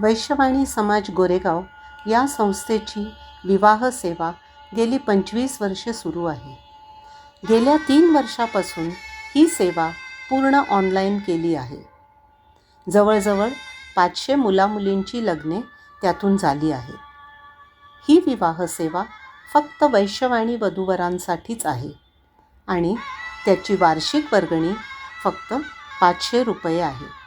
वैश्यवाणी समाज गोरेगाव या संस्थेची विवाह सेवा गेली 25 वर्षे सुरू आहे. गेल्या 3 वर्षापासून ही सेवा पूर्ण ऑनलाईन केली आहे. जवळजवळ 500 मुलामुलींची लग्ने त्यातून झाली आहेत. ही विवाह सेवा फक्त वैश्यवाणी वधूवरांसाठीच आहे आणि त्याची वार्षिक वर्गणी फक्त 500 रुपये आहे.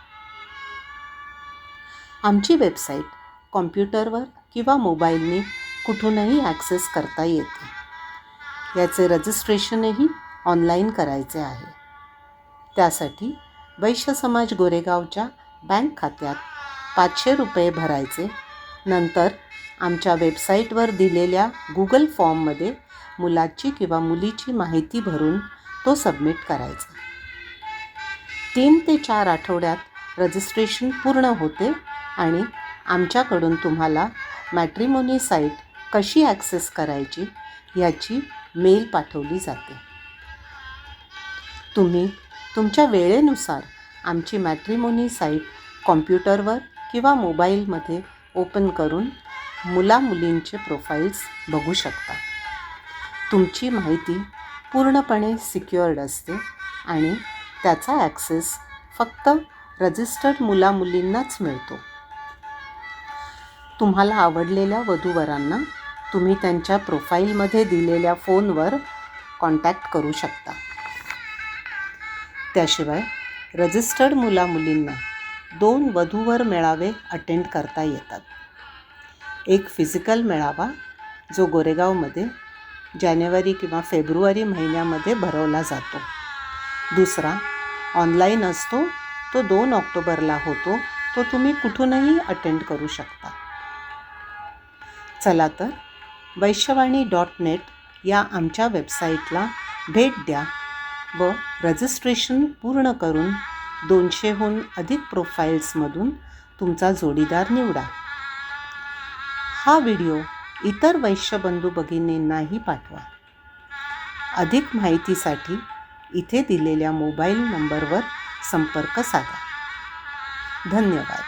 आमची वेबसाईट कॉम्प्युटरवर किंवा मोबाईलने कुठूनही ॲक्सेस करता येते. याचे रजिस्ट्रेशनही ऑनलाईन करायचे आहे. त्यासाठी वैश्य समाज गोरेगावच्या बँक खात्यात 500 रुपये भरायचे. नंतर आमच्या वेबसाईटवर दिलेल्या गुगल फॉर्ममध्ये मुलाची किंवा मुलीची माहिती भरून तो सबमिट करायचा. 3 ते 4 आठवड्यात रजिस्ट्रेशन पूर्ण होते आणि आमच्याकडून तुम्हाला मॅट्रिमोनी साईट कशी ॲक्सेस करायची याची मेल पाठवली जाते. तुम्ही तुमच्या वेळेनुसार आमची मॅट्रिमोनी साईट कॉम्प्युटरवर किंवा मोबाईलमध्ये ओपन करून मुलामुलींचे प्रोफाईल्स बघू शकता. तुमची माहिती पूर्णपणे सिक्युअर्ड असते आणि त्याचा ॲक्सेस फक्त रजिस्टर्ड मुलामुलींनाच मिळतो. तुम्हाला आवडलेल्या वधूवरांना तुम्ही त्यांच्या प्रोफाईलमध्ये दिलेल्या फोनवर कॉन्टॅक्ट करू शकता. त्याशिवाय रजिस्टर्ड मुलामुलींना 2 वधूवर मेळावे अटेंड करता येतात. एक फिजिकल मेळावा जो गोरेगावमध्ये जानेवारी किंवा फेब्रुवारी महिन्यामध्ये भरवला जातो. दुसरा ऑनलाईन असतो, तो 2 ऑक्टोबरला होतो. तो तुम्ही कुठूनही अटेंड करू शकता. चला तर वैश्यवाणी.net या आमच्या वेबसाईटला भेट द्या व रजिस्ट्रेशन पूर्ण करून 200हून अधिक प्रोफाईल्समधून तुमचा जोडीदार निवडा. हा व्हिडिओ इतर वैश्यबंधू भगिनींनाही पाठवा. अधिक माहितीसाठी इथे दिलेल्या मोबाईल नंबरवर संपर्क साधा. धन्यवाद.